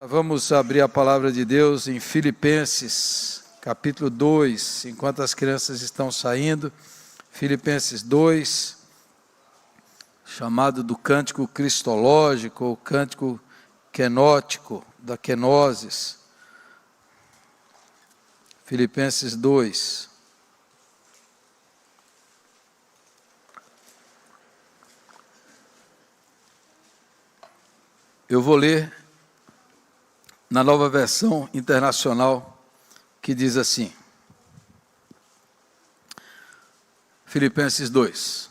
Vamos abrir a palavra de Deus em Filipenses, capítulo 2, enquanto as crianças estão saindo. Filipenses 2, chamado do cântico cristológico, ou cântico quenótico, da quenoses. Filipenses 2. Eu vou ler na Nova Versão Internacional, que diz assim, Filipenses 2.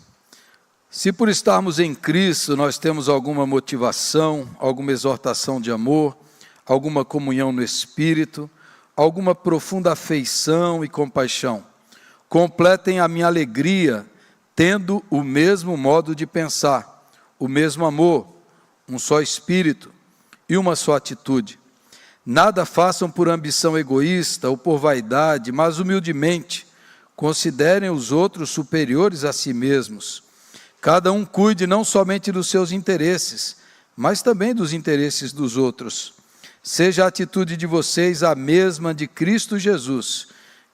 Se por estarmos em Cristo nós temos alguma motivação, alguma exortação de amor, alguma comunhão no Espírito, alguma profunda afeição e compaixão, completem a minha alegria, tendo o mesmo modo de pensar, o mesmo amor, um só Espírito e uma só atitude. Nada façam por ambição egoísta ou por vaidade, mas humildemente considerem os outros superiores a si mesmos. Cada um cuide não somente dos seus interesses, mas também dos interesses dos outros. Seja a atitude de vocês a mesma de Cristo Jesus,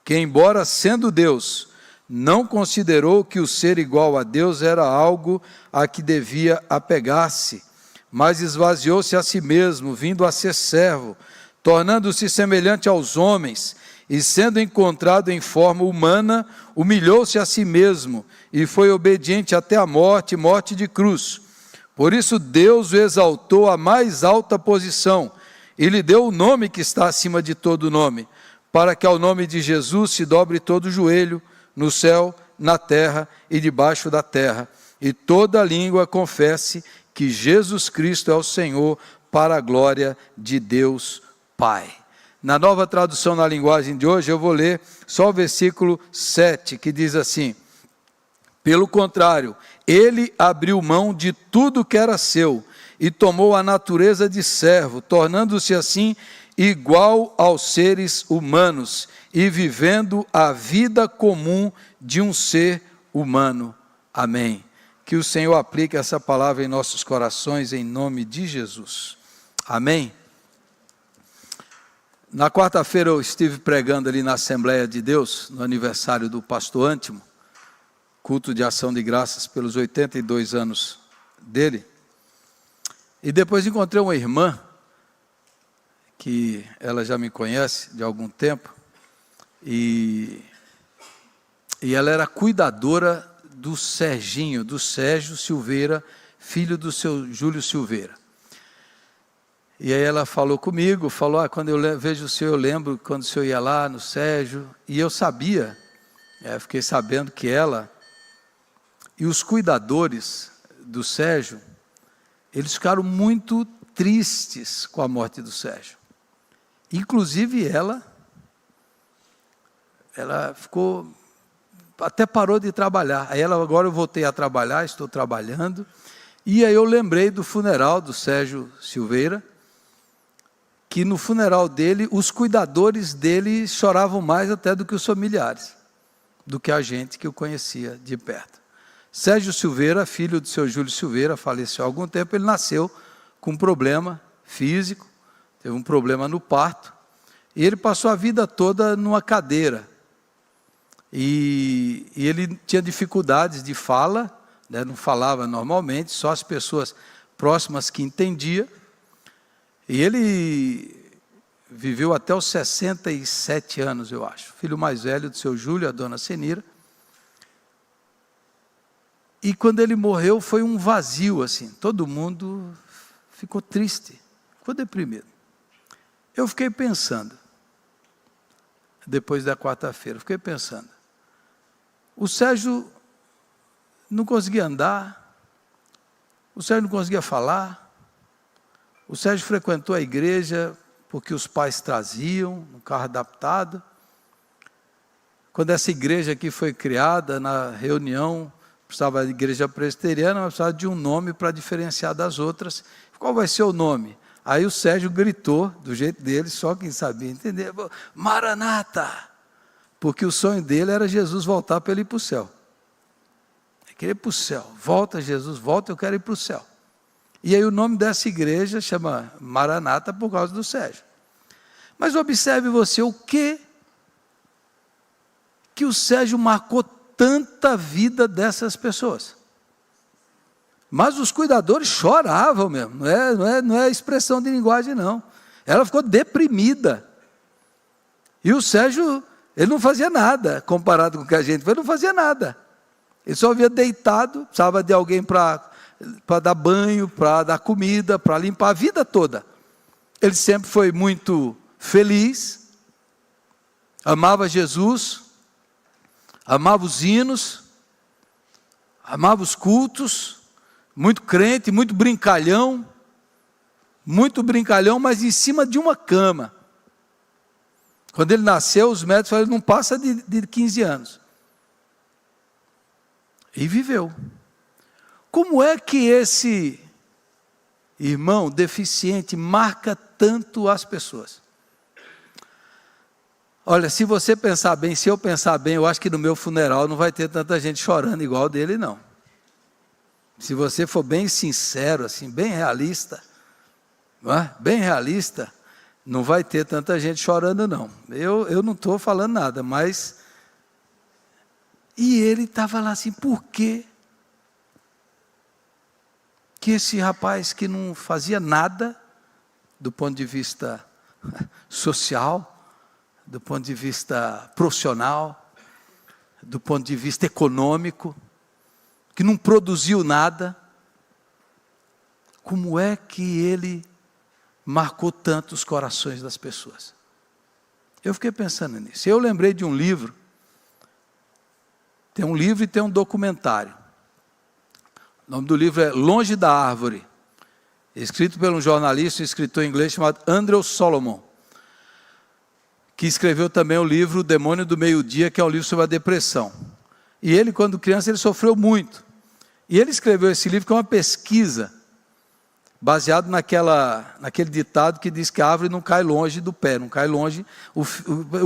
que, embora sendo Deus, não considerou que o ser igual a Deus era algo a que devia apegar-se, mas esvaziou-se a si mesmo, vindo a ser servo, tornando-se semelhante aos homens, e sendo encontrado em forma humana, humilhou-se a si mesmo, e foi obediente até a morte, morte de cruz. Por isso Deus o exaltou à mais alta posição, e lhe deu o nome que está acima de todo nome, para que ao nome de Jesus se dobre todo o joelho, no céu, na terra e debaixo da terra, e toda língua confesse que Jesus Cristo é o Senhor, para a glória de Deus Pai. Na nova tradução na linguagem de hoje, eu vou ler só o versículo 7, que diz assim: pelo contrário, ele abriu mão de tudo que era seu, e tomou a natureza de servo, tornando-se assim igual aos seres humanos, e vivendo a vida comum de um ser humano. Amém. Que o Senhor aplique essa palavra em nossos corações, em nome de Jesus. Amém. Na quarta-feira eu estive pregando ali na Assembleia de Deus, no aniversário do pastor Antimo, culto de ação de graças pelos 82 anos dele. E depois encontrei uma irmã, que ela já me conhece de algum tempo, e ela era cuidadora do Serginho, do Sérgio Silveira, filho do seu Júlio Silveira. E aí ela falou comigo, falou, quando eu vejo o senhor, eu lembro quando o senhor ia lá no Sérgio, e eu sabia, fiquei sabendo que ela e os cuidadores do Sérgio, eles ficaram muito tristes com a morte do Sérgio. Inclusive ela ficou, até parou de trabalhar. Aí ela, agora eu voltei a trabalhar, estou trabalhando, e aí eu lembrei do funeral do Sérgio Silveira, que no funeral dele, os cuidadores dele choravam mais até do que os familiares, do que a gente que o conhecia de perto. Sérgio Silveira, filho do seu Júlio Silveira, faleceu há algum tempo. Ele nasceu com um problema físico, teve um problema no parto, e ele passou a vida toda numa cadeira, e ele tinha dificuldades de fala, não falava normalmente, só as pessoas próximas que entendiam. E ele viveu até os 67 anos, eu acho. Filho mais velho do seu Júlio, a dona Senira. E quando ele morreu, foi um vazio, assim. Todo mundo ficou triste, ficou deprimido. Eu fiquei pensando, depois da quarta-feira, fiquei pensando. O Sérgio não conseguia andar, o Sérgio não conseguia falar. O Sérgio frequentou a igreja porque os pais traziam, um carro adaptado. Quando essa igreja aqui foi criada, na reunião, precisava de igreja presbiteriana, mas precisava de um nome para diferenciar das outras. Qual vai ser o nome? Aí o Sérgio gritou, do jeito dele, só quem sabia entender, Maranata! Porque o sonho dele era Jesus voltar para ele ir para o céu. Ele queria ir para o céu. Volta, Jesus, volta, eu quero ir para o céu. E aí o nome dessa igreja chama Maranata por causa do Sérgio. Mas observe você o que o Sérgio marcou tanta vida dessas pessoas. Mas os cuidadores choravam mesmo, não é expressão de linguagem não. Ela ficou deprimida. E o Sérgio, ele não fazia nada, comparado com o que a gente fez, ele não fazia nada. Ele só via deitado, precisava de alguém para dar banho, para dar comida, para limpar a vida toda. Ele sempre foi muito feliz, amava Jesus, amava os hinos, amava os cultos, muito crente, muito brincalhão, mas em cima de uma cama. Quando ele nasceu, os médicos falaram, ele não passa de 15 anos. E viveu. Como é que esse irmão deficiente marca tanto as pessoas? Olha, se você pensar bem, se eu pensar bem, eu acho que no meu funeral não vai ter tanta gente chorando igual dele, não. Se você for bem sincero, assim, bem realista, não é? Bem realista, não vai ter tanta gente chorando, não. Eu não estou falando nada, mas... E ele estava lá assim, por quê? Que esse rapaz que não fazia nada, do ponto de vista social, do ponto de vista profissional, do ponto de vista econômico, que não produziu nada, como é que ele marcou tanto os corações das pessoas? Eu fiquei pensando nisso. Eu lembrei de um livro, tem um livro e tem um documentário. O nome do livro é Longe da Árvore, escrito por um jornalista e escritor inglês chamado Andrew Solomon, que escreveu também o livro O Demônio do Meio-Dia, que é um livro sobre a depressão. E ele, quando criança, ele sofreu muito. E ele escreveu esse livro que é uma pesquisa, baseado naquele ditado que diz que a árvore não cai longe do pé, não cai longe, o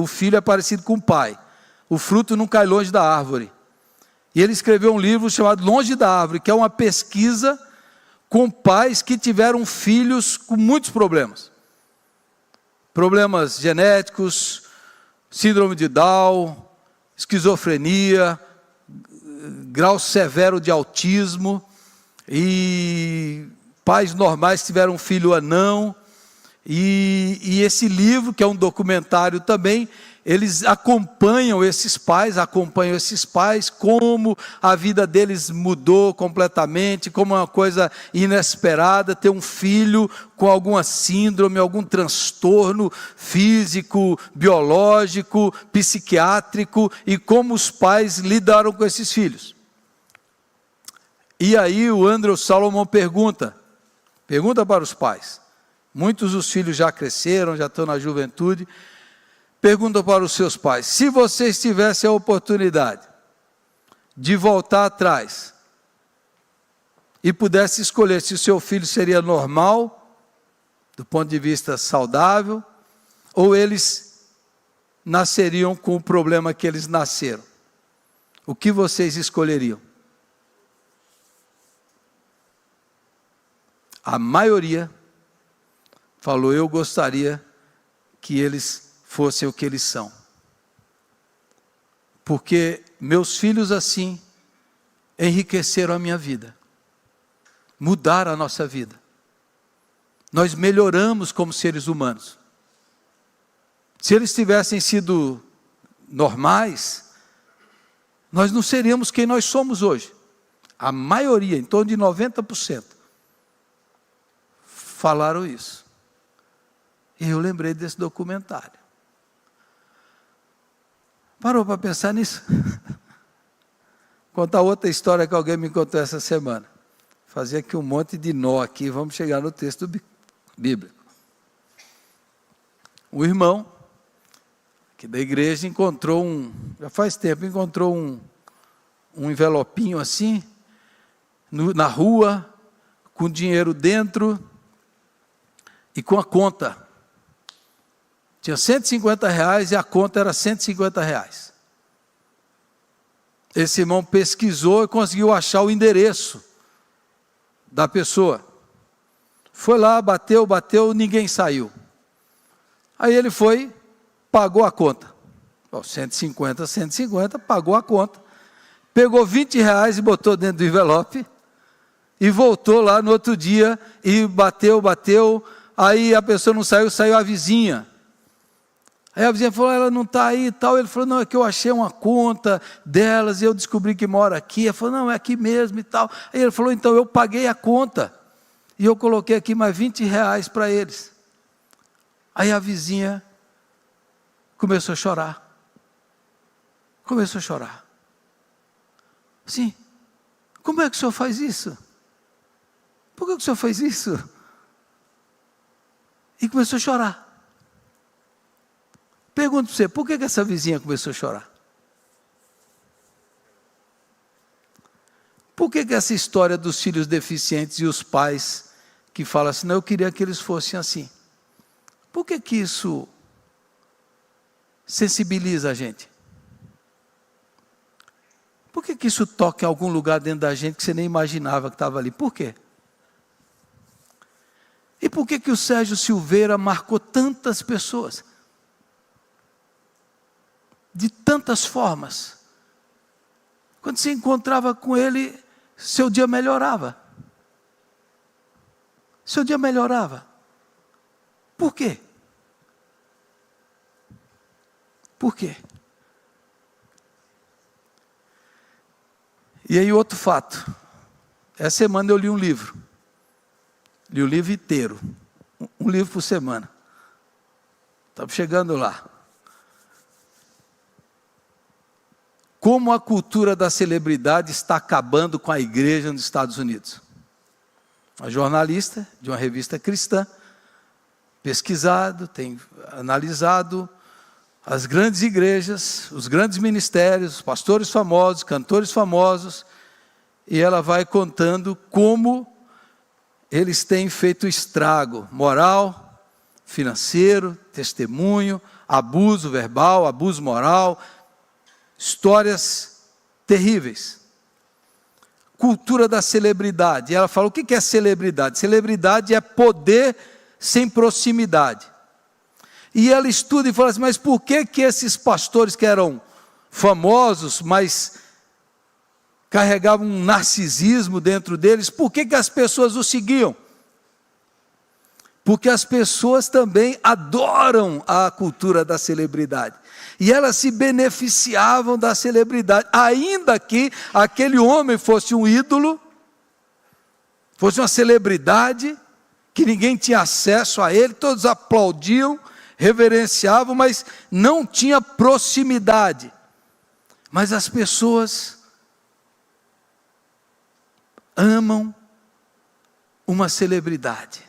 filho é parecido com o pai, o fruto não cai longe da árvore. E ele escreveu um livro chamado Longe da Árvore, que é uma pesquisa com pais que tiveram filhos com muitos problemas. Problemas genéticos, síndrome de Down, esquizofrenia, grau severo de autismo, e pais normais tiveram um filho anão, e esse livro, que é um documentário também, eles acompanham esses pais, como a vida deles mudou completamente, como uma coisa inesperada, ter um filho com alguma síndrome, algum transtorno físico, biológico, psiquiátrico, e como os pais lidaram com esses filhos. E aí o Andrew Solomon pergunta para os pais, muitos dos filhos já cresceram, já estão na juventude, pergunta para os seus pais, se vocês tivessem a oportunidade de voltar atrás e pudesse escolher se o seu filho seria normal, do ponto de vista saudável, ou eles nasceriam com o problema que eles nasceram, o que vocês escolheriam? A maioria falou, eu gostaria que eles fossem o que eles são. Porque meus filhos assim enriqueceram a minha vida, mudaram a nossa vida. Nós melhoramos como seres humanos. Se eles tivessem sido normais, nós não seríamos quem nós somos hoje. A maioria, em torno de 90%, falaram isso. E eu lembrei desse documentário. Parou para pensar nisso? Contar outra história que alguém me contou essa semana. Fazer aqui um monte de nó aqui, vamos chegar no texto bíblico. Um irmão, que da igreja, encontrou já faz tempo, encontrou um envelopinho assim, na rua, com dinheiro dentro e com a conta. Tinha R$150 e a conta era R$150. Esse irmão pesquisou e conseguiu achar o endereço da pessoa. Foi lá, bateu, ninguém saiu. Aí ele foi, pagou a conta. 150, pagou a conta. Pegou R$20 e botou dentro do envelope. E voltou lá no outro dia e bateu. Aí a pessoa não saiu, saiu a vizinha. Aí a vizinha falou, ela não está aí e tal. Ele falou, não, é que eu achei uma conta delas e eu descobri que mora aqui. Ela falou, não, é aqui mesmo e tal. Aí ele falou, então eu paguei a conta. E eu coloquei aqui mais R$20 para eles. Aí a vizinha começou a chorar. Sim, como é que o senhor faz isso? Por que o senhor fez isso? E começou a chorar. Pergunto para você, por que essa vizinha começou a chorar? Por que essa história dos filhos deficientes e os pais que falam assim, não, eu queria que eles fossem assim? Por que isso sensibiliza a gente? Por que isso toca em algum lugar dentro da gente que você nem imaginava que estava ali? Por quê? E por que o Sérgio Silveira marcou tantas pessoas? De tantas formas. Quando você encontrava com ele, seu dia melhorava. Por quê? E aí outro fato. Essa semana eu li um livro. Li o livro inteiro. Um livro por semana. Estamos chegando lá. Como a cultura da celebridade está acabando com a igreja nos Estados Unidos. Uma jornalista de uma revista cristã, pesquisado, tem analisado as grandes igrejas, os grandes ministérios, os pastores famosos, cantores famosos, e ela vai contando como eles têm feito estrago moral, financeiro, testemunho, abuso verbal, abuso moral, histórias terríveis. Cultura da celebridade. Ela fala, o que é celebridade? Celebridade é poder sem proximidade. E ela estuda e fala assim, mas por que esses pastores que eram famosos, mas carregavam um narcisismo dentro deles, por que as pessoas os seguiam? Porque as pessoas também adoram a cultura da celebridade. E elas se beneficiavam da celebridade, ainda que aquele homem fosse um ídolo, fosse uma celebridade, que ninguém tinha acesso a ele, todos aplaudiam, reverenciavam, mas não tinha proximidade. Mas as pessoas amam uma celebridade,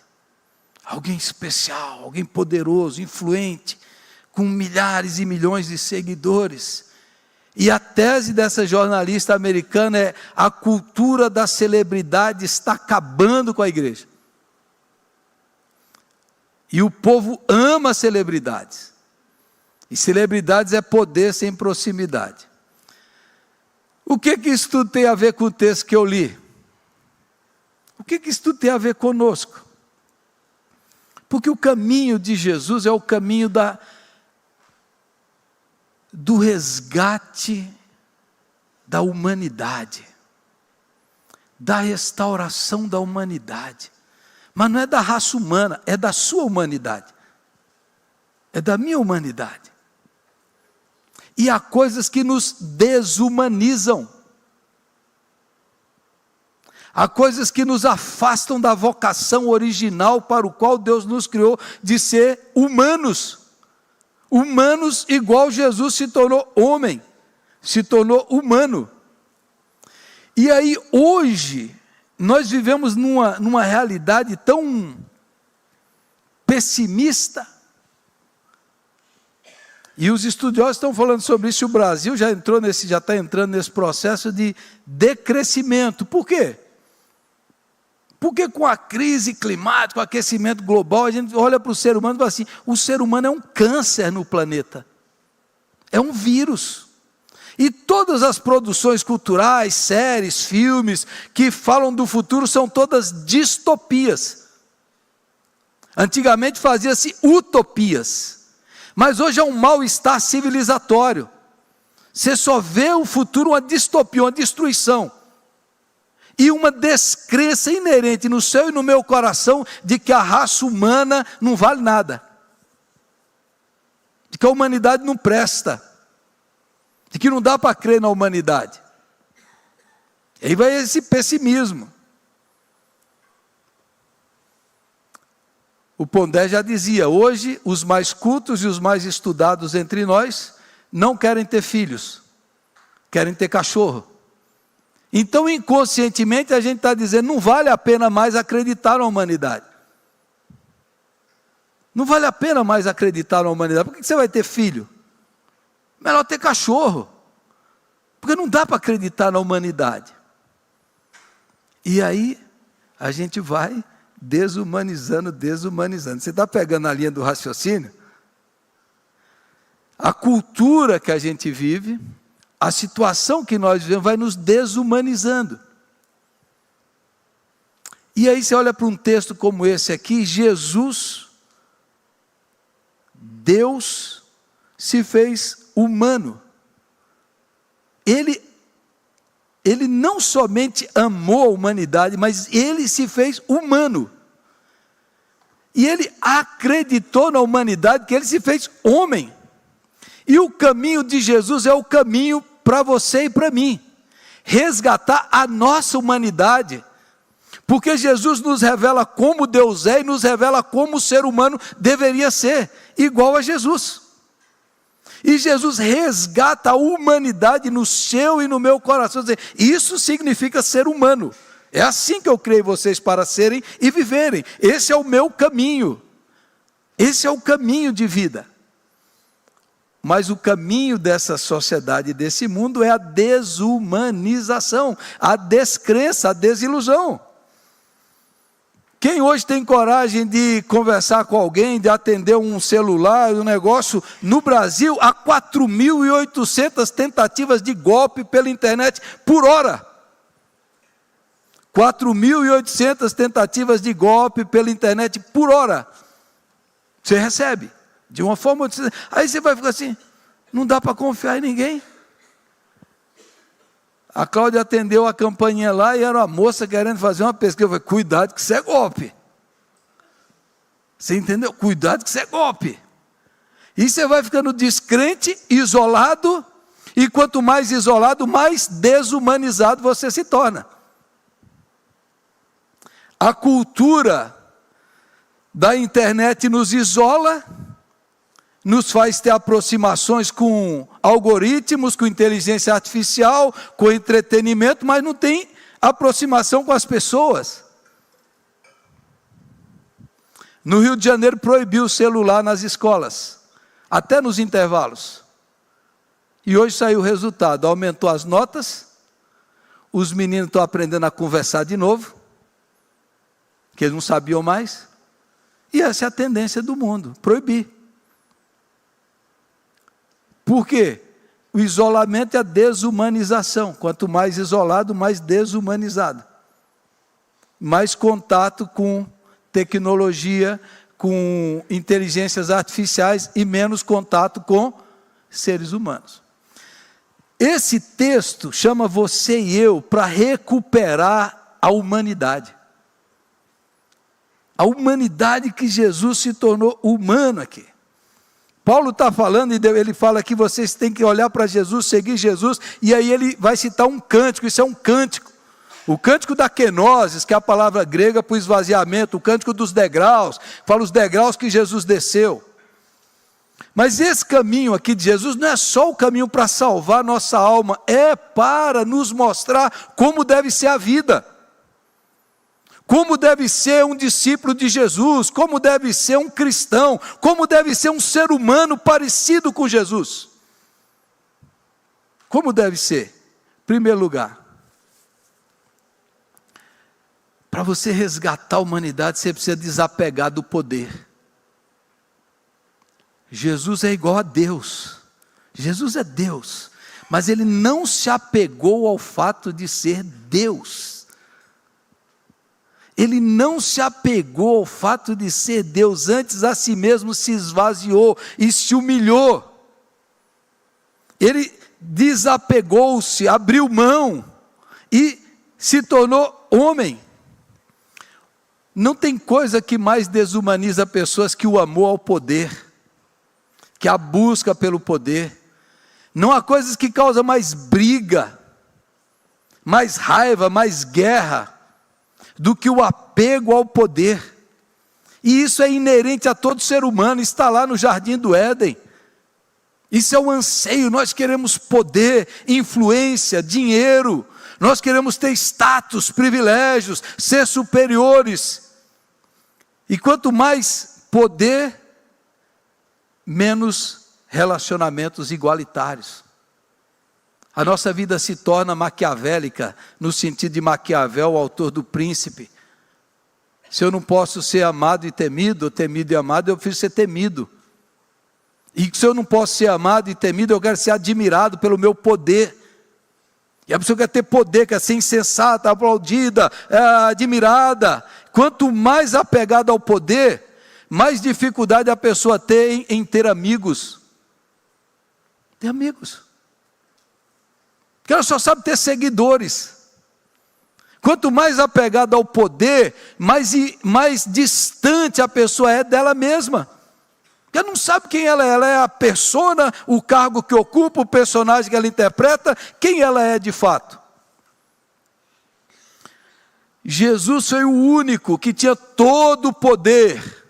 alguém especial, alguém poderoso, influente, com milhares e milhões de seguidores. E a tese dessa jornalista americana é: a cultura da celebridade está acabando com a igreja. E o povo ama celebridades. E celebridades é poder sem proximidade. O que isso tudo tem a ver com o texto que eu li? O que isso tudo tem a ver conosco? Porque o caminho de Jesus é o caminho do resgate da humanidade, da restauração da humanidade. Mas não é da raça humana, é da sua humanidade, é da minha humanidade. E há coisas que nos desumanizam, há coisas que nos afastam da vocação original para o qual Deus nos criou, de ser humanos. Humanos igual Jesus se tornou homem, se tornou humano. E aí hoje, nós vivemos numa realidade tão pessimista, e os estudiosos estão falando sobre isso, o Brasil já está entrando nesse processo de decrescimento. Por quê? Porque com a crise climática, o aquecimento global, a gente olha para o ser humano e fala assim, o ser humano é um câncer no planeta, é um vírus. E todas as produções culturais, séries, filmes, que falam do futuro, são todas distopias. Antigamente fazia-se utopias, mas hoje é um mal-estar civilizatório. Você só vê o futuro uma distopia, uma destruição. E uma descrença inerente no seu e no meu coração de que a raça humana não vale nada. De que a humanidade não presta. De que não dá para crer na humanidade. E aí vai esse pessimismo. O Pondé já dizia, hoje os mais cultos e os mais estudados entre nós não querem ter filhos, querem ter cachorro. Então inconscientemente a gente está dizendo, não vale a pena mais acreditar na humanidade. Não vale a pena mais acreditar na humanidade, por que você vai ter filho? Melhor ter cachorro, porque não dá para acreditar na humanidade. E aí a gente vai desumanizando. Você está pegando a linha do raciocínio? A cultura que a gente vive, a situação que nós vivemos vai nos desumanizando. E aí você olha para um texto como esse aqui, Jesus, Deus, se fez humano. Ele não somente amou a humanidade, mas ele se fez humano. E ele acreditou na humanidade que ele se fez homem. E o caminho de Jesus é o caminho para você e para mim. Resgatar a nossa humanidade. Porque Jesus nos revela como Deus é e nos revela como o ser humano deveria ser, igual a Jesus. E Jesus resgata a humanidade no seu e no meu coração. Isso significa ser humano. É assim que eu criei vocês para serem e viverem. Esse é o meu caminho. Esse é o caminho de vida. Mas o caminho dessa sociedade, desse mundo, é a desumanização, a descrença, a desilusão. Quem hoje tem coragem de conversar com alguém, de atender um celular, um negócio, no Brasil, há 4.800 tentativas de golpe pela internet por hora. 4.800 tentativas de golpe pela internet por hora. Você recebe, de uma forma ou de outra. Aí você vai ficar assim, não dá para confiar em ninguém. A Cláudia atendeu a campainha lá e era uma moça querendo fazer uma pesquisa. Eu falei, cuidado que isso é golpe. Você entendeu? Cuidado que isso é golpe. E você vai ficando descrente, isolado, e quanto mais isolado, mais desumanizado você se torna. A cultura da internet nos isola, nos faz ter aproximações com algoritmos, com inteligência artificial, com entretenimento, mas não tem aproximação com as pessoas. No Rio de Janeiro proibiu o celular nas escolas, até nos intervalos. E hoje saiu o resultado, aumentou as notas, os meninos estão aprendendo a conversar de novo, que eles não sabiam mais, e essa é a tendência do mundo, proibir. Por quê? O isolamento é a desumanização. Quanto mais isolado, mais desumanizado. Mais contato com tecnologia, com inteligências artificiais e menos contato com seres humanos. Esse texto chama você e eu para recuperar a humanidade. A humanidade que Jesus se tornou humano aqui. Paulo está falando, e ele fala que vocês têm que olhar para Jesus, seguir Jesus, e aí ele vai citar um cântico, isso é um cântico. O cântico da kenosis, que é a palavra grega para o esvaziamento, o cântico dos degraus, fala os degraus que Jesus desceu. Mas esse caminho aqui de Jesus não é só o caminho para salvar nossa alma, é para nos mostrar como deve ser a vida. Como deve ser um discípulo de Jesus, como deve ser um cristão, como deve ser um ser humano parecido com Jesus. Como deve ser? Em primeiro lugar, para você resgatar a humanidade, você precisa desapegar do poder. Jesus é igual a Deus. Jesus é Deus, mas ele não se apegou ao fato de ser Deus. Ele não se apegou ao fato de ser Deus, antes a si mesmo se esvaziou e se humilhou. Ele desapegou-se, abriu mão e se tornou homem. Não tem coisa que mais desumaniza pessoas que o amor ao poder, que a busca pelo poder. Não há coisas que causam mais briga, mais raiva, mais guerra, do que o apego ao poder. E isso é inerente a todo ser humano, está lá no Jardim do Éden. Isso é o anseio, nós queremos poder, influência, dinheiro, nós queremos ter status, privilégios, ser superiores. E quanto mais poder, menos relacionamentos igualitários. A nossa vida se torna maquiavélica, no sentido de Maquiavel, o autor do Príncipe. Se eu não posso ser amado e temido, ou temido e amado, eu preciso ser temido. E se eu não posso ser amado e temido, eu quero ser admirado pelo meu poder. E a pessoa quer ter poder, quer ser insensata, aplaudida, admirada. Quanto mais apegada ao poder, mais dificuldade a pessoa tem em ter amigos. Ter amigos. Porque ela só sabe ter seguidores. Quanto mais apegada ao poder, mais distante a pessoa é dela mesma. Porque ela não sabe quem ela é. Ela é a persona, o cargo que ocupa, o personagem que ela interpreta, quem ela é de fato. Jesus foi o único que tinha todo o poder,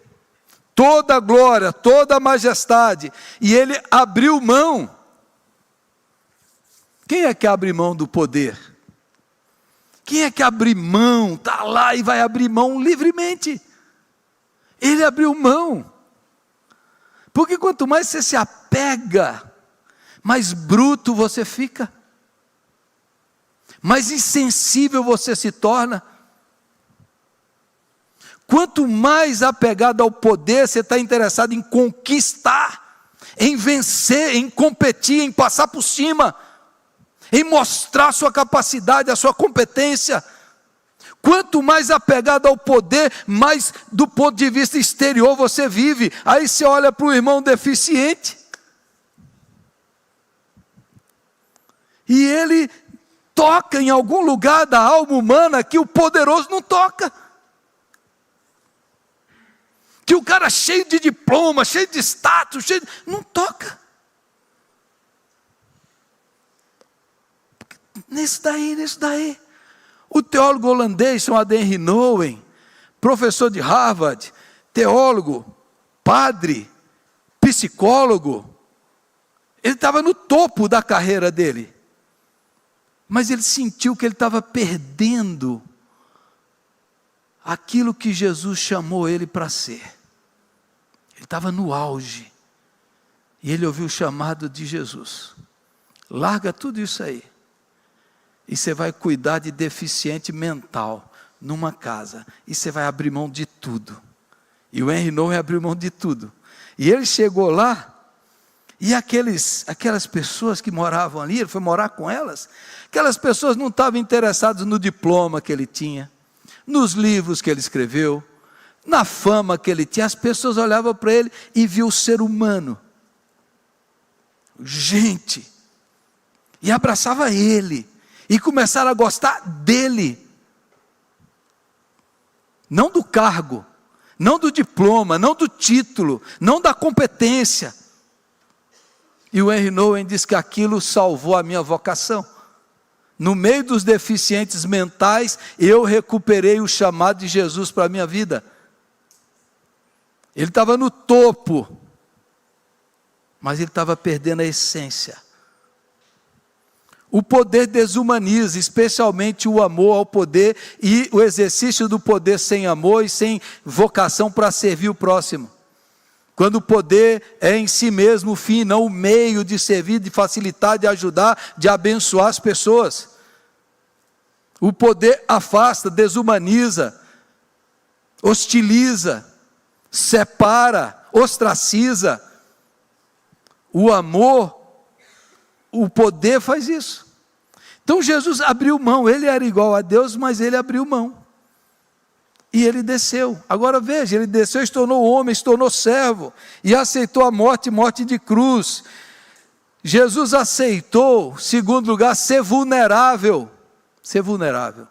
toda a glória, toda a majestade, e ele abriu mão. Quem é que abre mão do poder? Quem é que abre mão, está lá e vai abrir mão livremente? Ele abriu mão. Porque quanto mais você se apega, mais bruto você fica, mais insensível você se torna. Quanto mais apegado ao poder, você está interessado em conquistar, em vencer, em competir, em passar por cima, em mostrar a sua capacidade, a sua competência. Quanto mais apegado ao poder, mais do ponto de vista exterior você vive. Aí você olha para o irmão deficiente, e ele toca em algum lugar da alma humana que o poderoso não toca. Que o cara cheio de diploma, cheio de status, não toca. Nisso daí. O teólogo holandês chamado Henry Nouwen, professor de Harvard, teólogo, padre, psicólogo, ele estava no topo da carreira dele. Mas ele sentiu que ele estava perdendo aquilo que Jesus chamou ele para ser. Ele estava no auge. E ele ouviu o chamado de Jesus. Larga tudo isso aí. E você vai cuidar de deficiente mental numa casa. E você vai abrir mão de tudo. E o Henry Nouwen abriu mão de tudo. E ele chegou lá, e aquelas pessoas que moravam ali, ele foi morar com elas, aquelas pessoas não estavam interessadas no diploma que ele tinha, nos livros que ele escreveu, na fama que ele tinha. As pessoas olhavam para ele e viam o ser humano, gente, e abraçava ele, e começaram a gostar dele, não do cargo, não do diploma, não do título, não da competência. E o Henry Nouwen diz que aquilo salvou a minha vocação. No meio dos deficientes mentais, eu recuperei o chamado de Jesus para a minha vida. Ele estava no topo, mas ele estava perdendo a essência. O poder desumaniza, especialmente o amor ao poder e o exercício do poder sem amor e sem vocação para servir o próximo. Quando o poder é em si mesmo o fim, não o meio de servir, de facilitar, de ajudar, de abençoar as pessoas. O poder afasta, desumaniza, hostiliza, separa, ostraciza. O amor, o poder faz isso. Então Jesus abriu mão. Ele era igual a Deus, mas ele abriu mão. E ele desceu. Agora veja, ele desceu e se tornou homem, se tornou servo. E aceitou a morte, morte de cruz. Jesus aceitou, segundo lugar, ser vulnerável. Ser vulnerável.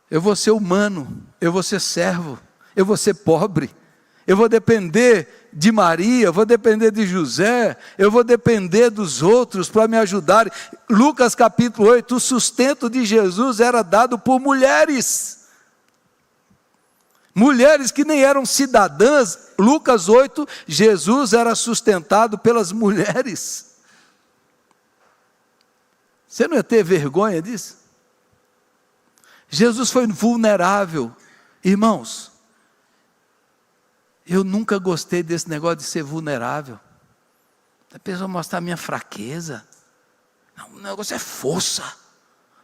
Eu vou ser humano, eu vou ser servo, eu vou ser pobre, eu vou depender de Maria, eu vou depender de José, eu vou depender dos outros para me ajudarem. Lucas capítulo 8, o sustento de Jesus era dado por mulheres. Mulheres que nem eram cidadãs. Lucas 8, Jesus era sustentado pelas mulheres. Você não ia ter vergonha disso? Jesus foi vulnerável. Irmãos, eu nunca gostei desse negócio de ser vulnerável. A pessoa mostrar a minha fraqueza. Não, o negócio é força.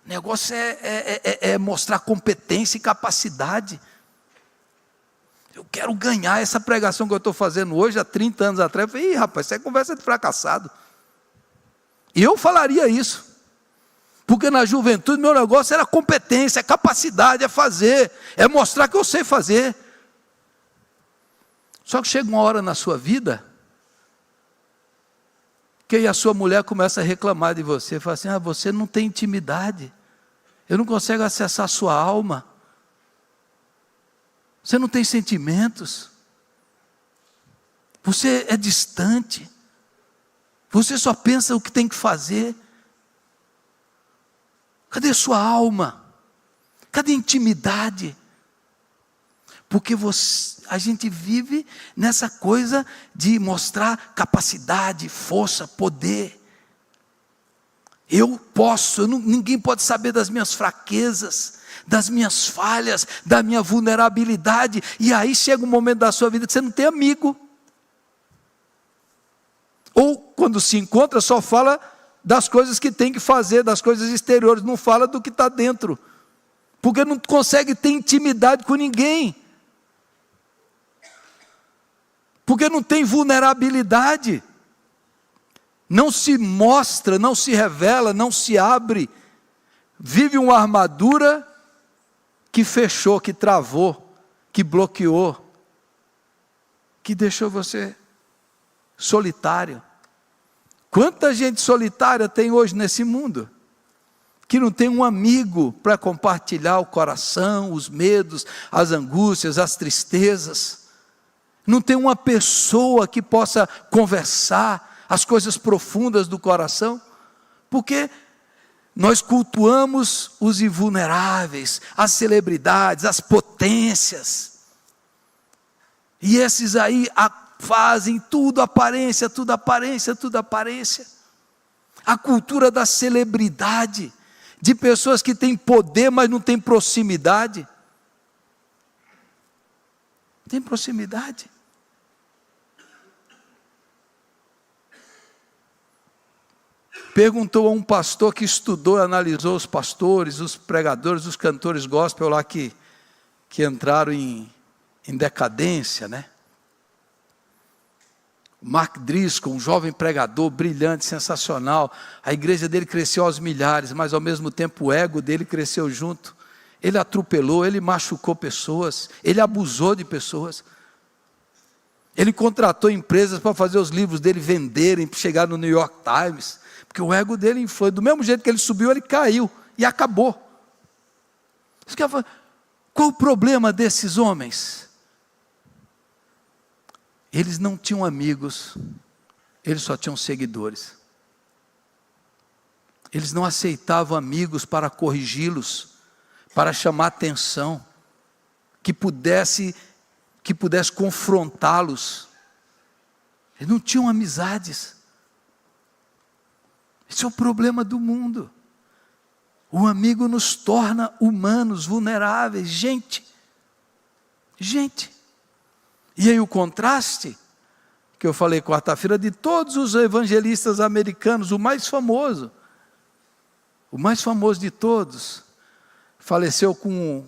O negócio é mostrar competência e capacidade. Eu quero ganhar essa pregação que eu estou fazendo hoje, há 30 anos atrás. Eu falei, rapaz, isso é conversa de fracassado. E eu falaria isso. Porque na juventude meu negócio era competência, é capacidade, é fazer, é mostrar que eu sei fazer. Só que chega uma hora na sua vida, que aí a sua mulher começa a reclamar de você, fala assim, você não tem intimidade, eu não consigo acessar a sua alma, você não tem sentimentos, você é distante, você só pensa o que tem que fazer. Cadê sua alma? Cadê a intimidade? Porque a gente vive nessa coisa de mostrar capacidade, força, poder. Eu posso, ninguém pode saber das minhas fraquezas, das minhas falhas, da minha vulnerabilidade. E aí chega um momento da sua vida que você não tem amigo. Ou quando se encontra só fala das coisas que tem que fazer, das coisas exteriores, não fala do que está dentro, porque não consegue ter intimidade com ninguém, porque não tem vulnerabilidade, não se mostra, não se revela, não se abre, vive uma armadura que fechou, que travou, que bloqueou, que deixou você solitário. Quanta gente solitária tem hoje nesse mundo, que não tem um amigo para compartilhar o coração, os medos, as angústias, as tristezas, não tem uma pessoa que possa conversar as coisas profundas do coração, porque nós cultuamos os invulneráveis, as celebridades, as potências, e esses aí fazem tudo aparência, tudo aparência, tudo aparência. A cultura da celebridade, de pessoas que têm poder, mas não têm proximidade. Tem proximidade. Perguntou a um pastor que estudou, analisou os pastores, os pregadores, os cantores gospel lá que entraram em decadência, né? Mark Driscoll, um jovem pregador, brilhante, sensacional, a igreja dele cresceu aos milhares, mas ao mesmo tempo o ego dele cresceu junto, ele atropelou, ele machucou pessoas, ele abusou de pessoas, ele contratou empresas para fazer os livros dele venderem, para chegar no New York Times, porque o ego dele foi, do mesmo jeito que ele subiu, ele caiu, e acabou. Qual o problema desses homens? Eles não tinham amigos, eles só tinham seguidores. Eles não aceitavam amigos para corrigi-los, para chamar atenção, que pudesse confrontá-los. Eles não tinham amizades. Esse é o problema do mundo. O amigo nos torna humanos, vulneráveis, gente. E aí o contraste, que eu falei quarta-feira, de todos os evangelistas americanos, o mais famoso de todos, faleceu com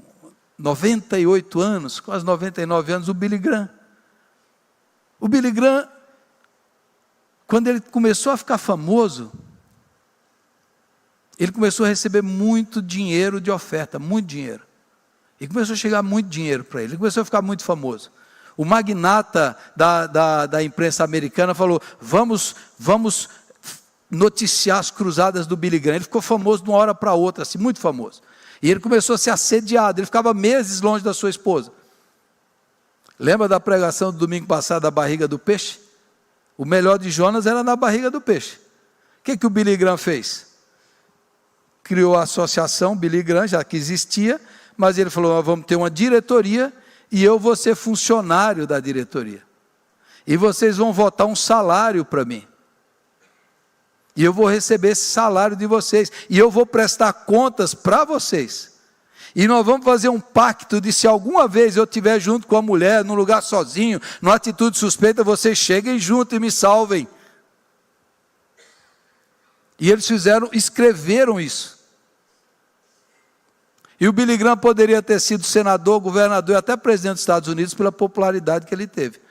98 anos, quase 99 anos, o Billy Graham. O Billy Graham, quando ele começou a ficar famoso, ele começou a receber muito dinheiro de oferta, muito dinheiro. E começou a chegar muito dinheiro para ele começou a ficar muito famoso. O magnata da imprensa americana falou, vamos noticiar as cruzadas do Billy Graham. Ele ficou famoso de uma hora para outra, assim, muito famoso. E ele começou a ser assediado, ele ficava meses longe da sua esposa. Lembra da pregação do domingo passado da barriga do peixe? O melhor de Jonas era na barriga do peixe. O que o Billy Graham fez? Criou a associação Billy Graham, já que existia, mas ele falou, vamos ter uma diretoria e eu vou ser funcionário da diretoria. E vocês vão votar um salário para mim. E eu vou receber esse salário de vocês. E eu vou prestar contas para vocês. E nós vamos fazer um pacto de se alguma vez eu estiver junto com a mulher, num lugar sozinho, numa atitude suspeita, vocês cheguem junto e me salvem. E eles escreveram isso. E o Billy Graham poderia ter sido senador, governador e até presidente dos Estados Unidos pela popularidade que ele teve.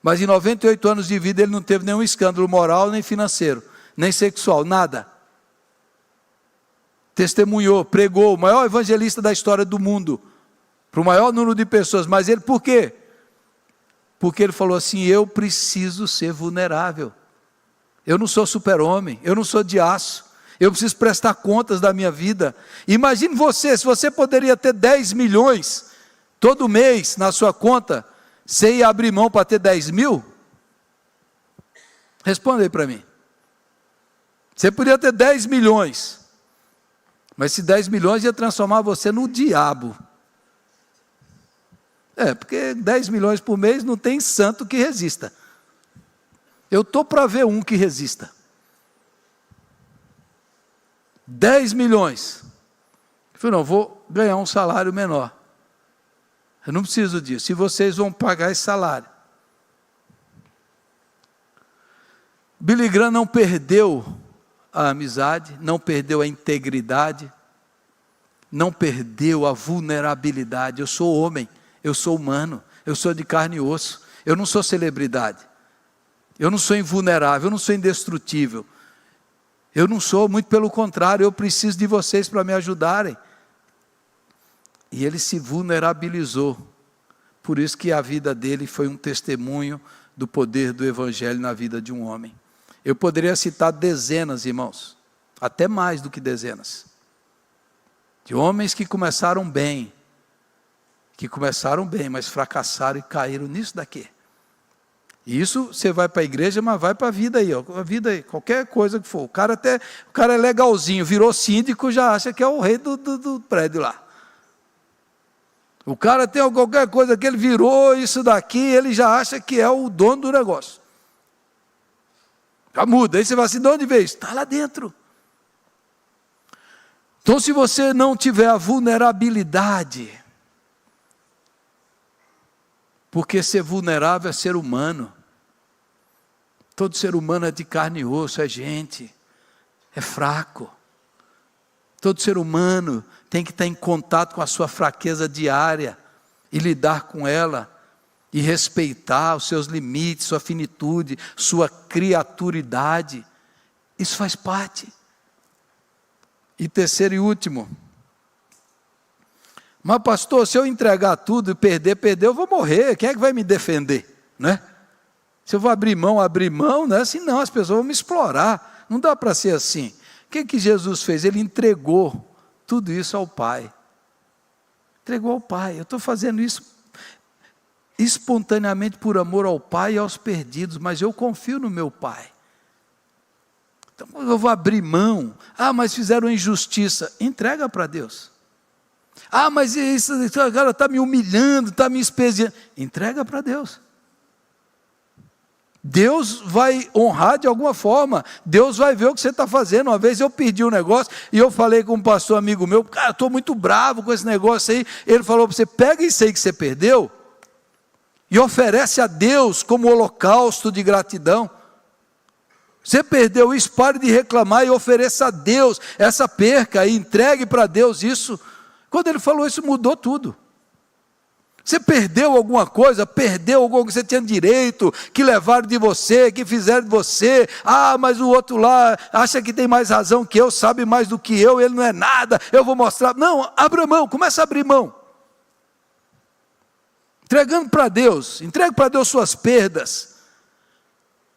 Mas em 98 anos de vida ele não teve nenhum escândalo moral nem financeiro, nem sexual, nada. Testemunhou, pregou, o maior evangelista da história do mundo, para o maior número de pessoas. Mas ele, por quê? Porque ele falou assim, eu preciso ser vulnerável. Eu não sou super-homem, eu não sou de aço. Eu preciso prestar contas da minha vida. Imagine você, se você poderia ter 10 milhões todo mês na sua conta, você ia abrir mão para ter 10 mil? Responda aí para mim. Você podia ter 10 milhões, mas se 10 milhões ia transformar você no diabo. Porque 10 milhões por mês não tem santo que resista. Eu estou para ver um que resista. 10 milhões. Eu falei, não, vou ganhar um salário menor. Eu não preciso disso. E vocês vão pagar esse salário. Billy Graham não perdeu a amizade, não perdeu a integridade, não perdeu a vulnerabilidade. Eu sou homem, eu sou humano, eu sou de carne e osso. Eu não sou celebridade. Eu não sou invulnerável, eu não sou indestrutível. Eu não sou, muito pelo contrário, eu preciso de vocês para me ajudarem. E ele se vulnerabilizou. Por isso que a vida dele foi um testemunho do poder do Evangelho na vida de um homem. Eu poderia citar dezenas, irmãos, até mais do que dezenas, de homens que começaram bem, mas fracassaram e caíram nisso daqui. E isso você vai para a igreja, mas vai para a vida aí, a vida aí, qualquer coisa que for. O cara é legalzinho, virou síndico, já acha que é o rei do prédio lá. O cara tem qualquer coisa que ele virou isso daqui, ele já acha que é o dono do negócio. Já muda, aí você vai assim, de onde veio isso? Está lá dentro. Então se você não tiver a vulnerabilidade, porque ser vulnerável é ser humano. Todo ser humano é de carne e osso, é gente, é fraco. Todo ser humano tem que estar em contato com a sua fraqueza diária e lidar com ela, e respeitar os seus limites, sua finitude, sua criaturidade. Isso faz parte. E terceiro e último, mas pastor, se eu entregar tudo e perder, eu vou morrer, quem é que vai me defender? Né? Se eu vou abrir mão, não é assim não, as pessoas vão me explorar, não dá para ser assim. O que Jesus fez? Ele entregou tudo isso ao Pai. Entregou ao Pai. Eu estou fazendo isso espontaneamente por amor ao Pai e aos perdidos, mas eu confio no meu Pai. Então eu vou abrir mão. Mas fizeram injustiça. Entrega para Deus. Mas isso agora está me humilhando, está me especiando. Entrega para Deus. Deus vai honrar de alguma forma. Deus vai ver o que você está fazendo. Uma vez eu pedi um negócio e eu falei com um pastor amigo meu, cara, estou muito bravo com esse negócio aí. Ele falou para você, pega isso aí que você perdeu e oferece a Deus como holocausto de gratidão. Você perdeu isso, pare de reclamar e ofereça a Deus essa perca e entregue para Deus isso. Quando ele falou isso, mudou tudo. Você perdeu alguma coisa, perdeu algo que você tinha direito, que levaram de você, que fizeram de você. Ah, mas o outro lá acha que tem mais razão que eu, sabe mais do que eu, ele não é nada, eu vou mostrar. Não, abra mão, começa a abrir mão. Entregando para Deus, entregue para Deus suas perdas.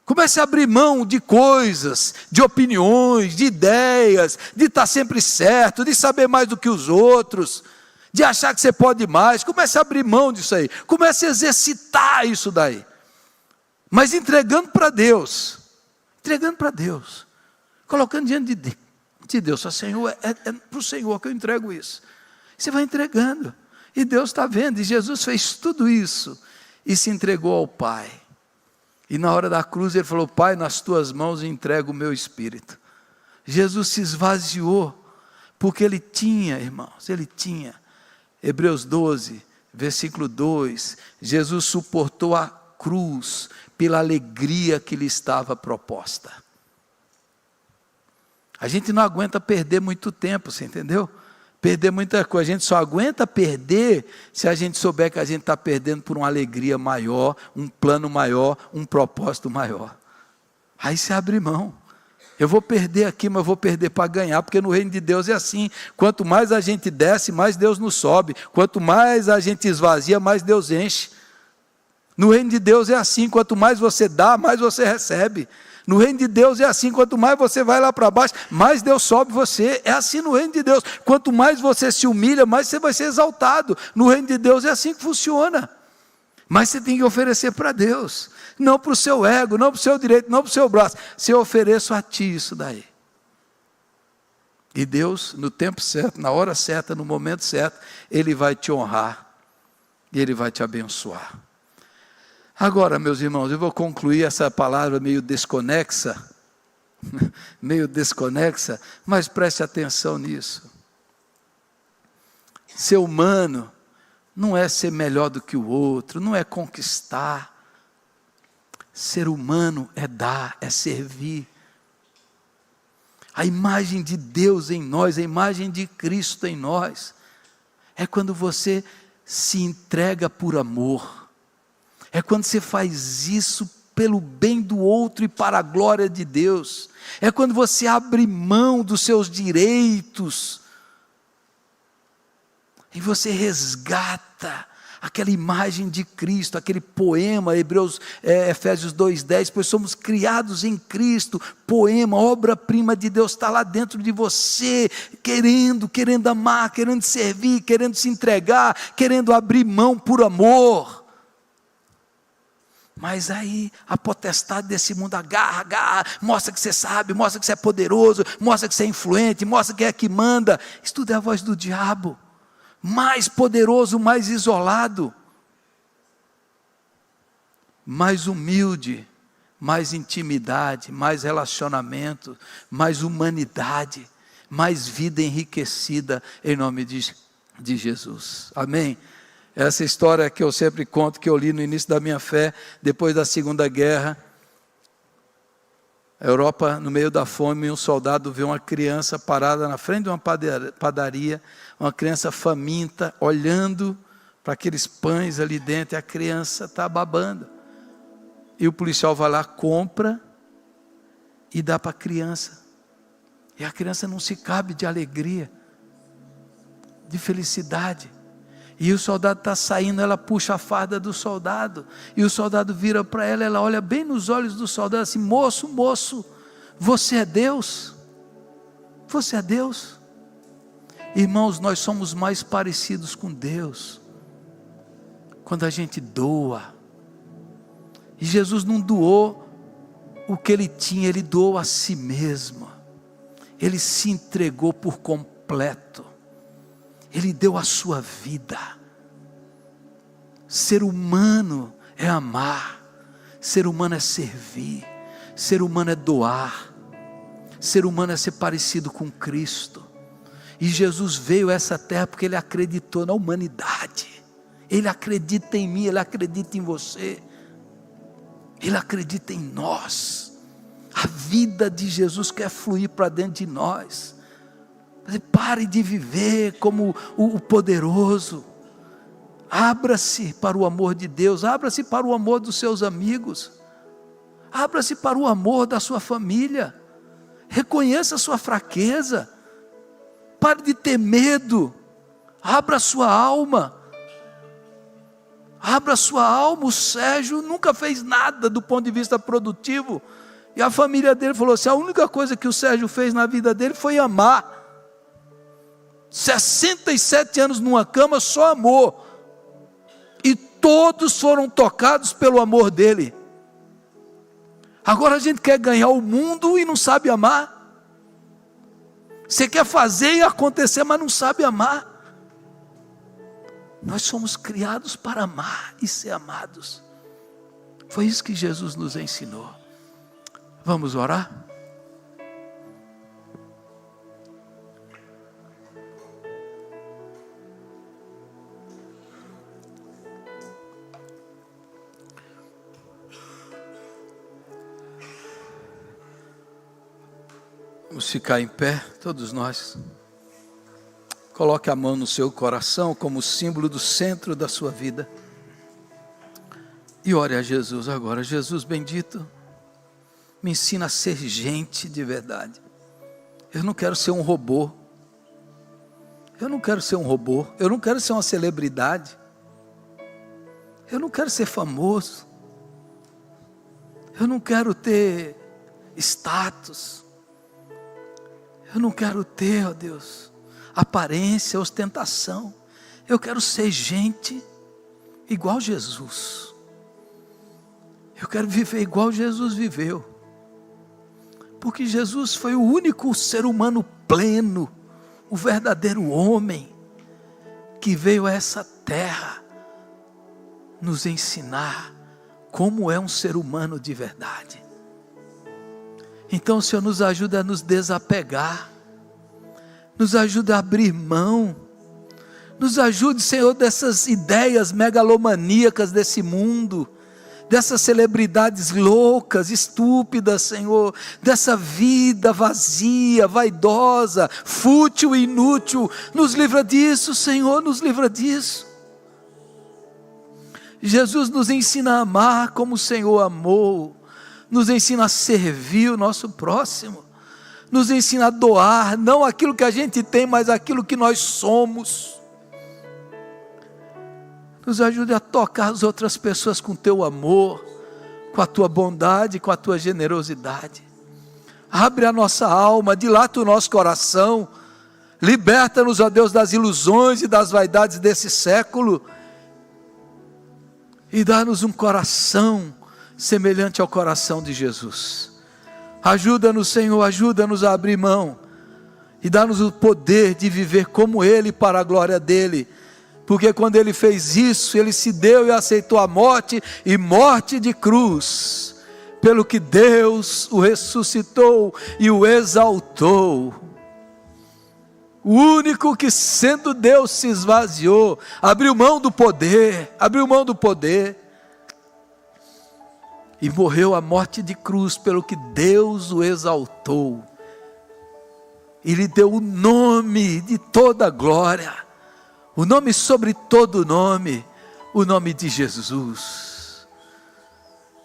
Comece a abrir mão de coisas, de opiniões, de ideias, de estar sempre certo, de saber mais do que os outros, de achar que você pode mais. Comece a abrir mão disso aí, comece a exercitar isso daí, mas entregando para Deus, colocando diante de Deus. Só, Senhor, é para o Senhor que eu entrego isso. Você vai entregando, e Deus está vendo, e Jesus fez tudo isso, e se entregou ao Pai, e na hora da cruz ele falou: Pai, nas tuas mãos entrego o meu espírito. Jesus se esvaziou, porque ele tinha, irmãos, Hebreus 12, versículo 2, Jesus suportou a cruz pela alegria que lhe estava proposta. A gente não aguenta perder muito tempo, você entendeu? Perder muita coisa, a gente só aguenta perder se a gente souber que a gente está perdendo por uma alegria maior, um plano maior, um propósito maior. Aí você abre mão. Eu vou perder aqui, mas eu vou perder para ganhar, porque no reino de Deus é assim: quanto mais a gente desce, mais Deus nos sobe, quanto mais a gente esvazia, mais Deus enche. No reino de Deus é assim: quanto mais você dá, mais você recebe. No reino de Deus é assim: quanto mais você vai lá para baixo, mais Deus sobe você. É assim no reino de Deus. Quanto mais você se humilha, mais você vai ser exaltado. No reino de Deus é assim que funciona. Mas você tem que oferecer para Deus, não para o seu ego, não para o seu direito, não para o seu braço. Se eu ofereço a ti isso daí, e Deus, no tempo certo, na hora certa, no momento certo, Ele vai te honrar, e Ele vai te abençoar. Agora, meus irmãos, eu vou concluir essa palavra meio desconexa, mas preste atenção nisso. Ser humano não é ser melhor do que o outro, não é conquistar. Ser humano é dar, é servir. A imagem de Deus em nós, a imagem de Cristo em nós, é quando você se entrega por amor. É quando você faz isso pelo bem do outro e para a glória de Deus. É quando você abre mão dos seus direitos e você resgata aquela imagem de Cristo, aquele poema, Efésios 2:10, pois somos criados em Cristo, poema, obra-prima de Deus, está lá dentro de você, querendo amar, querendo servir, querendo se entregar, querendo abrir mão por amor. Mas aí a potestade desse mundo agarra, mostra que você sabe, mostra que você é poderoso, mostra que você é influente, mostra que é que manda. Isso tudo é a voz do diabo, mais poderoso, mais isolado, mais humilde, mais intimidade, mais relacionamento, mais humanidade, mais vida enriquecida em nome de Jesus. Amém? Essa história que eu sempre conto, que eu li no início da minha fé, depois da Segunda Guerra, a Europa no meio da fome, um soldado vê uma criança parada na frente de uma padaria, uma criança faminta, olhando para aqueles pães ali dentro, e a criança está babando. E o policial vai lá, compra e dá para a criança. E a criança não se cabe de alegria, de felicidade. E o soldado está saindo, ela puxa a farda do soldado, e o soldado vira para ela, ela olha bem nos olhos do soldado assim: moço, você é Deus? Você é Deus? Irmãos, nós somos mais parecidos com Deus quando a gente doa. E Jesus não doou o que Ele tinha, Ele doou a si mesmo. Ele se entregou por completo. Ele deu a sua vida. Ser humano é amar, ser humano é servir, ser humano é doar, ser humano é ser parecido com Cristo. E Jesus veio a essa terra porque Ele acreditou na humanidade. Ele acredita em mim, Ele acredita em você, Ele acredita em nós. A vida de Jesus quer fluir para dentro de nós. Pare de viver como o poderoso. Abra-se para o amor de Deus, abra-se para o amor dos seus amigos, abra-se para o amor da sua família. Reconheça a sua fraqueza, pare de ter medo, abra a sua alma. Abra a sua alma. O Sérgio nunca fez nada do ponto de vista produtivo, e a família dele falou assim: a única coisa que o Sérgio fez na vida dele foi amar. 67 anos numa cama, só amor, e todos foram tocados pelo amor dele. Agora a gente quer ganhar o mundo e não sabe amar. Você quer fazer e acontecer, mas não sabe amar. Nós somos criados para amar e ser amados. Foi isso que Jesus nos ensinou. Vamos orar? Vamos ficar em pé, todos nós. Coloque a mão no seu coração como símbolo do centro da sua vida. E ore a Jesus agora. Jesus bendito, me ensina a ser gente de verdade. Eu não quero ser um robô. Eu não quero ser um robô. Eu não quero ser uma celebridade. Eu não quero ser famoso. Eu não quero ter status. Eu não quero ter, ó Deus, aparência, ostentação. Eu quero ser gente igual Jesus. Eu quero viver igual Jesus viveu. Porque Jesus foi o único ser humano pleno, o verdadeiro homem, que veio a essa terra nos ensinar como é um ser humano de verdade. Então o Senhor nos ajuda a nos desapegar, nos ajuda a abrir mão, nos ajude, Senhor, dessas ideias megalomaníacas desse mundo, dessas celebridades loucas, estúpidas, Senhor, dessa vida vazia, vaidosa, fútil e inútil. Nos livra disso, Senhor, nos livra disso. Jesus nos ensina a amar como o Senhor amou, nos ensina a servir o nosso próximo, nos ensina a doar, não aquilo que a gente tem, mas aquilo que nós somos. Nos ajude a tocar as outras pessoas com teu amor, com a tua bondade, com a tua generosidade. Abre a nossa alma, dilata o nosso coração, liberta-nos, ó Deus, das ilusões e das vaidades desse século, e dá-nos um coração semelhante ao coração de Jesus. Ajuda-nos, Senhor, ajuda-nos a abrir mão, e dá-nos o poder de viver como Ele, para a glória dEle, porque quando Ele fez isso, Ele se deu e aceitou a morte, e morte de cruz, pelo que Deus o ressuscitou e o exaltou. O único que, sendo Deus, se esvaziou, abriu mão do poder, e morreu a morte de cruz, pelo que Deus o exaltou, e lhe deu o nome de toda glória, o nome sobre todo nome, o nome de Jesus,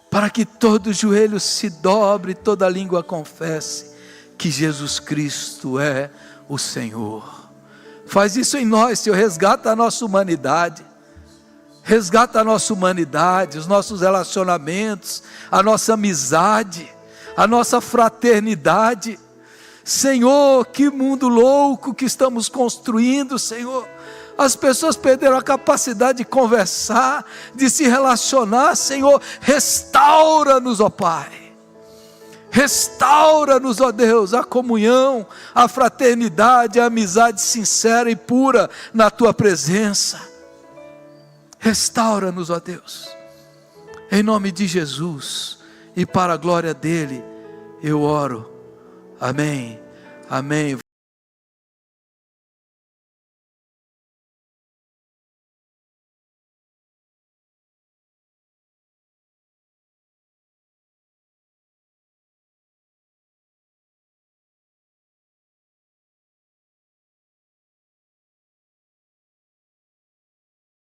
para que todo joelho se dobre, toda língua confesse que Jesus Cristo é o Senhor. Faz isso em nós, Senhor, resgata a nossa humanidade, os nossos relacionamentos, a nossa amizade, a nossa fraternidade. Senhor, que mundo louco que estamos construindo, Senhor. As pessoas perderam a capacidade de conversar, de se relacionar. Senhor, restaura-nos, ó Pai. Restaura-nos, ó Deus, a comunhão, a fraternidade, a amizade sincera e pura na Tua presença. Restaura-nos, ó Deus, em nome de Jesus, e para a glória dEle, eu oro, amém, amém.